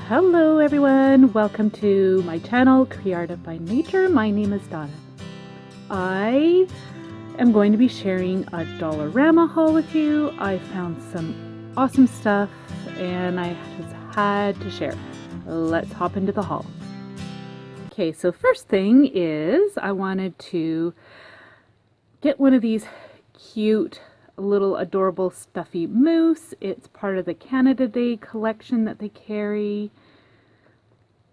Hello everyone, welcome to my channel, Creative by Nature. My name is Donna. I am going to be sharing a Dollarama haul with you. I found some awesome stuff and I just had to share. Let's hop into the haul. Okay, so first thing is I wanted to get one of these cute little adorable stuffy moose. It's part of the Canada Day collection that they carry.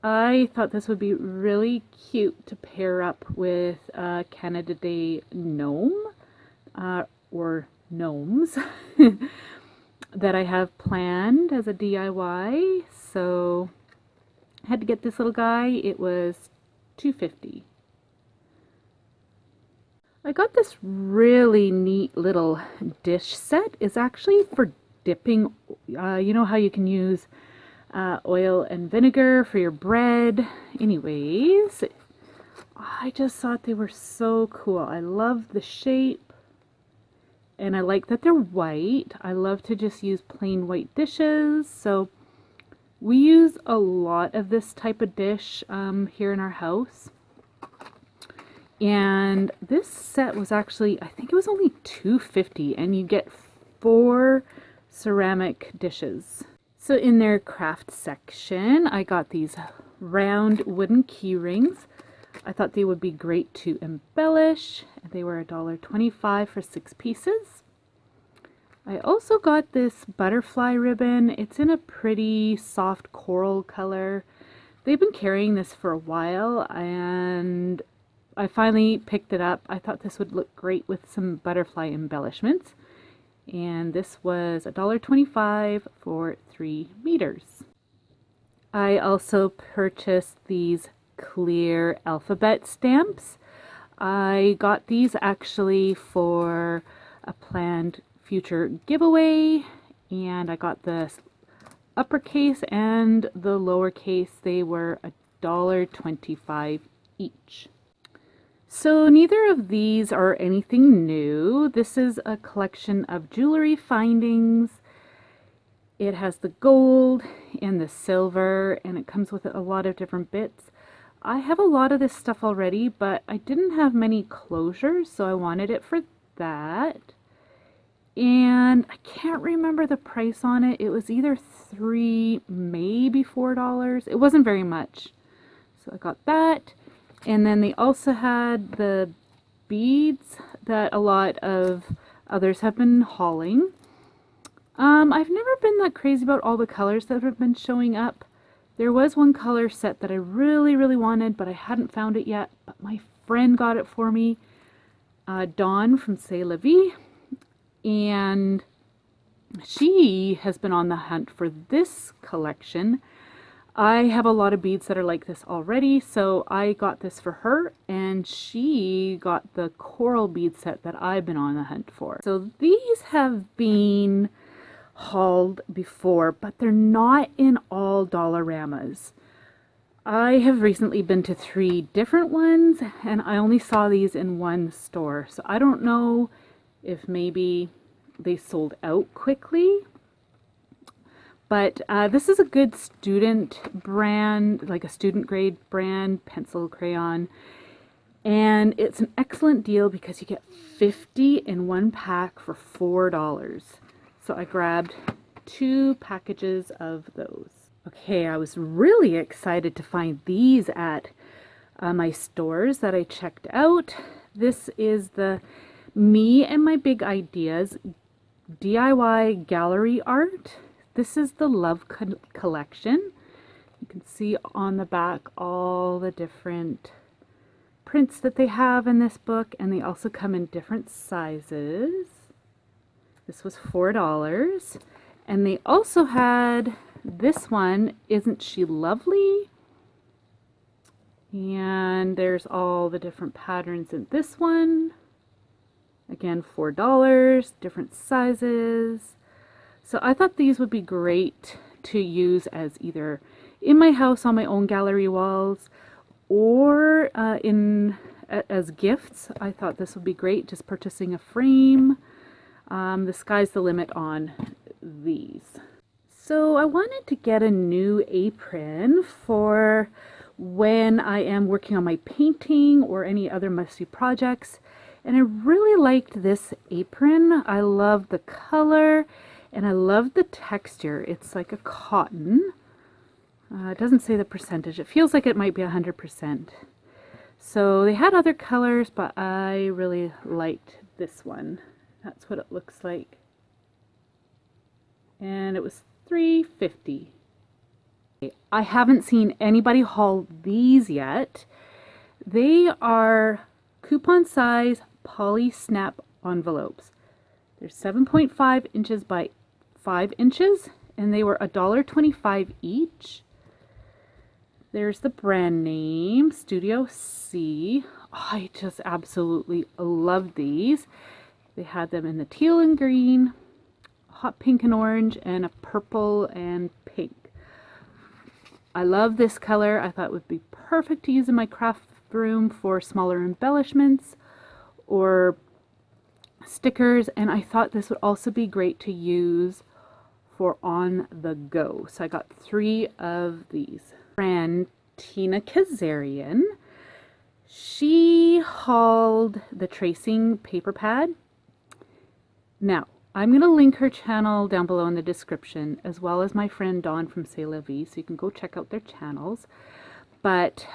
I thought this would be really cute to pair up with a Canada Day gnome or gnomes that I have planned as a DIY. So I had to get this little guy. It was $2.50. I got this really neat little dish set. It's actually for dipping. You know how you can use oil and vinegar for your bread. Anyways, I just thought they were so cool. I love the shape and I like that they're white. I love to just use plain white dishes. So we use a lot of this type of dish here in our house. And this set was actually, I think it was only $2.50, and you get 4 ceramic dishes. So in their craft section, I got these round wooden key rings. I thought they would be great to embellish. They were $1.25 for 6 pieces. I also got this butterfly ribbon. It's in a pretty soft coral color. They've been carrying this for a while, and I finally picked it up. I thought this would look great with some butterfly embellishments. And this was $1.25 for 3 meters. I also purchased these clear alphabet stamps. I got these actually for a planned future giveaway. And I got the uppercase and the lowercase. They were $1.25 each. So neither of these are anything new. This is a collection of jewelry findings. It has the gold and the silver, and it comes with a lot of different bits. I have a lot of this stuff already, but I didn't have many closures, so I wanted it for that. And I can't remember the price on it. It was either $3, maybe $4. It wasn't very much. So I got that. And then they also had the beads that a lot of others have been hauling. I've never been that crazy about all the colors that have been showing up. There was one color set that I really, really wanted, but I hadn't found it yet. But my friend got it for me, Donna from C'est La Vie. And she has been on the hunt for this collection. I have a lot of beads that are like this already, so I got this for her, and she got the coral bead set that I've been on the hunt for. So these have been hauled before, but they're not in all Dollaramas. I have recently been to 3 different ones, and I only saw these in one store, so I don't know if maybe they sold out quickly. But this is a good student brand, like a student grade brand, pencil crayon. And it's an excellent deal because you get 50 in one pack for $4. So I grabbed 2 packages of those. Okay, I was really excited to find these at my stores that I checked out. This is the Me and My Big Ideas DIY gallery art. This is the Love collection. You can see on the back all the different prints that they have in this book, and they also come in different sizes. This was $4. And they also had this one, Isn't She Lovely? And there's all the different patterns in this one. Again, $4, different sizes. So I thought these would be great to use as either in my house on my own gallery walls or as gifts. I thought this would be great, just purchasing a frame. The sky's the limit on these. So I wanted to get a new apron for when I am working on my painting or any other musty projects. And I really liked this apron. I love the color and I love the texture. It's like a cotton. It doesn't say the percentage. It feels like it might be 100%. So they had other colors, but I really liked this one. That's what it looks like. And it was $3.50. I haven't seen anybody haul these yet. They are coupon size poly snap envelopes. They're 7.5 inches by 5 inches and they were $1.25 each. There's the brand name, Studio C. Oh, I just absolutely love these. They had them in the teal and green, hot pink and orange, and a purple and pink. I love this color. I thought it would be perfect to use in my craft room for smaller embellishments or stickers, and I thought this would also be great to use for on the go. So I got 3 of these. Friend Tina Kazarian, she hauled the tracing paper pad. Now, I'm going to link her channel down below in the description, as well as my friend Dawn from C'est La Vie, so you can go check out their channels. But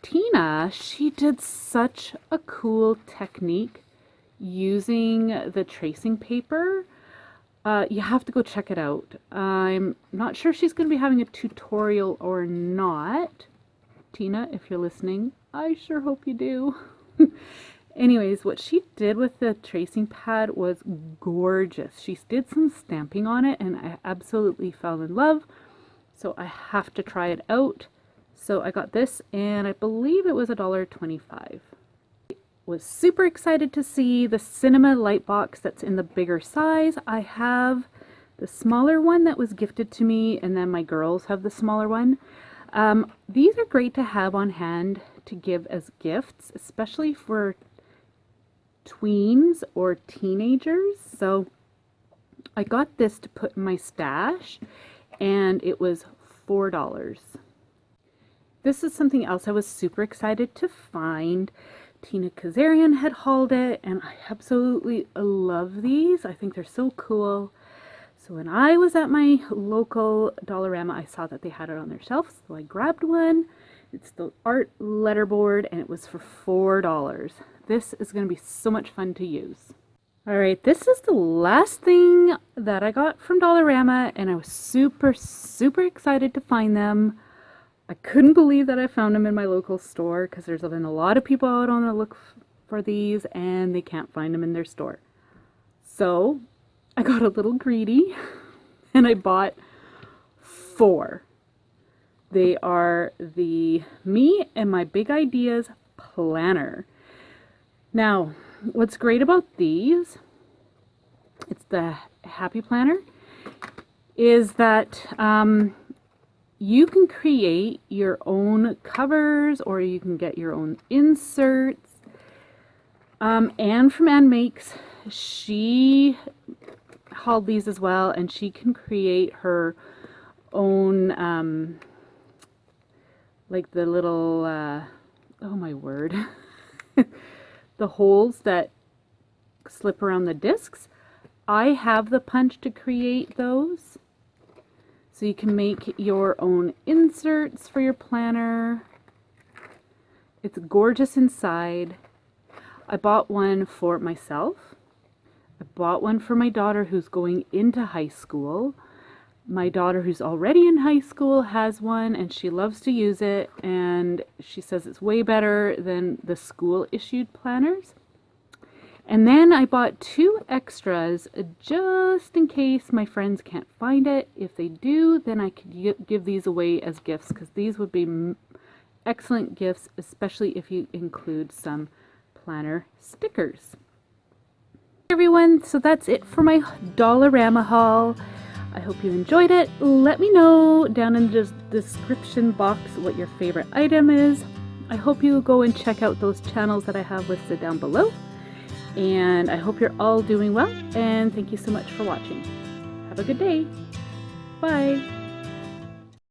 Tina, she did such a cool technique using the tracing paper. You have to go check it out. I'm not sure if she's going to be having a tutorial or not. Tina, if you're listening, I sure hope you do. Anyways, what she did with the tracing pad was gorgeous. She did some stamping on it and I absolutely fell in love. So I have to try it out. So I got this and I believe it was $1.25. Was super excited to see the cinema light box that's in the bigger size. I have the smaller one that was gifted to me and then my girls have the smaller one. These are great to have on hand to give as gifts, especially for tweens or teenagers. So I got this to put in my stash and it was $4. This is something else I was super excited to find. Tina Kazarian had hauled it and I absolutely love these. I think they're so cool. So when I was at my local Dollarama, I saw that they had it on their shelf, so I grabbed one. It's the art letterboard and it was for $4. This is going to be so much fun to use. All right, this is the last thing that I got from Dollarama and I was super excited to find them. I couldn't believe that I found them in my local store because there's been a lot of people out on the look for these and they can't find them in their store. So I got a little greedy and I bought 4. They are the Me and My Big Ideas planner. Now, what's great about these, it's the Happy Planner, is that you can create your own covers or you can get your own inserts. Anne from Anne Makes, she hauled these as well and she can create her own like the little oh my word the holes that slip around the discs. I have the punch to create those. So you can make your own inserts for your planner. It's gorgeous inside. I bought one for myself. I bought one for my daughter who's going into high school. My daughter who's already in high school has one and she loves to use it and she says it's way better than the school issued planners. And then I bought 2 extras just in case my friends can't find it. If they do, then I could give these away as gifts because these would be excellent gifts, especially if you include some planner stickers. Everyone, so that's it for my Dollarama haul. I hope you enjoyed it. Let me know down in the description box what your favorite item is. I hope you go and check out those channels that I have listed down below. And I hope you're all doing well, and thank you so much for watching. Have a good day. Bye.